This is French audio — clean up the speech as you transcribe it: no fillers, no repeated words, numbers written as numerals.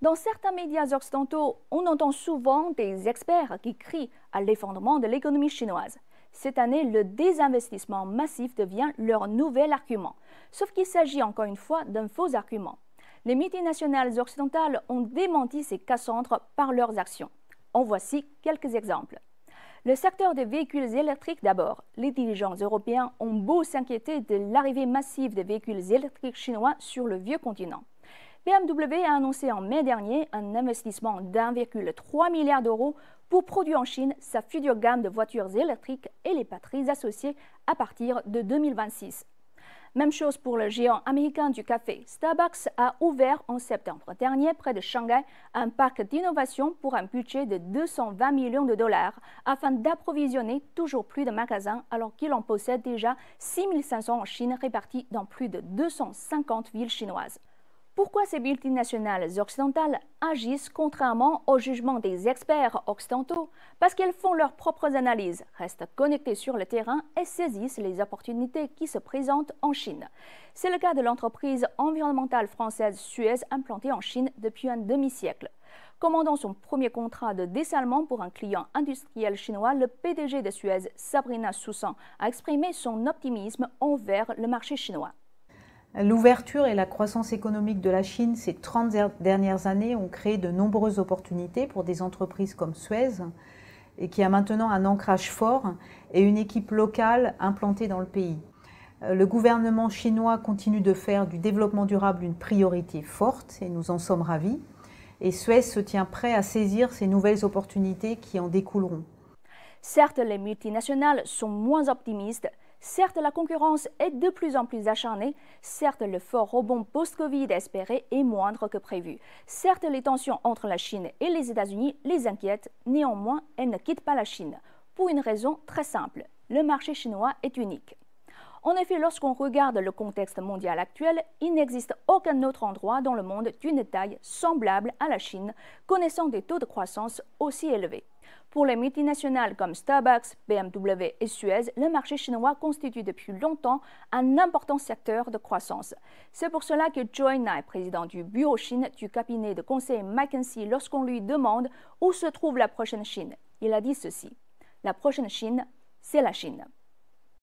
Dans certains médias occidentaux, on entend souvent des experts qui crient à l'effondrement de l'économie chinoise. Cette année, le désinvestissement massif devient leur nouvel argument. Sauf qu'il s'agit encore une fois d'un faux argument. Les multinationales occidentales ont démenti ces Cassandres par leurs actions. En voici quelques exemples. Le secteur des véhicules électriques d'abord. Les dirigeants européens ont beau s'inquiéter de l'arrivée massive des véhicules électriques chinois sur le vieux continent. BMW a annoncé en mai dernier un investissement d'1,3 milliard d'euros pour produire en Chine sa future gamme de voitures électriques et les batteries associées à partir de 2026. Même chose pour le géant américain du café. Starbucks a ouvert en septembre dernier près de Shanghai un parc d'innovation pour un budget de 220 millions de dollars afin d'approvisionner toujours plus de magasins alors qu'il en possède déjà 6500 en Chine répartis dans plus de 250 villes chinoises. Pourquoi ces multinationales occidentales agissent contrairement au jugement des experts occidentaux? Parce qu'elles font leurs propres analyses, restent connectées sur le terrain et saisissent les opportunités qui se présentent en Chine. C'est le cas de l'entreprise environnementale française Suez implantée en Chine depuis un demi-siècle. Commandant son premier contrat de dessalement pour un client industriel chinois, le PDG de Suez, Sabrina Soussan, a exprimé son optimisme envers le marché chinois. L'ouverture et la croissance économique de la Chine ces 30 dernières années ont créé de nombreuses opportunités pour des entreprises comme Suez, et qui a maintenant un ancrage fort et une équipe locale implantée dans le pays. Le gouvernement chinois continue de faire du développement durable une priorité forte et nous en sommes ravis. Et Suez se tient prêt à saisir ces nouvelles opportunités qui en découleront. Certes, les multinationales sont moins optimistes. Certes, la concurrence est de plus en plus acharnée. Certes, le fort rebond post-Covid espéré est moindre que prévu. Certes, les tensions entre la Chine et les États-Unis les inquiètent. Néanmoins, elles ne quittent pas la Chine. Pour une raison très simple, le marché chinois est unique. En effet, lorsqu'on regarde le contexte mondial actuel, il n'existe aucun autre endroit dans le monde d'une taille semblable à la Chine, connaissant des taux de croissance aussi élevés. Pour les multinationales comme Starbucks, BMW et Suez, le marché chinois constitue depuis longtemps un important secteur de croissance. C'est pour cela que Joe Nai, président du bureau Chine du cabinet de conseil McKinsey, lorsqu'on lui demande où se trouve la prochaine Chine, il a dit ceci: la prochaine Chine, c'est la Chine.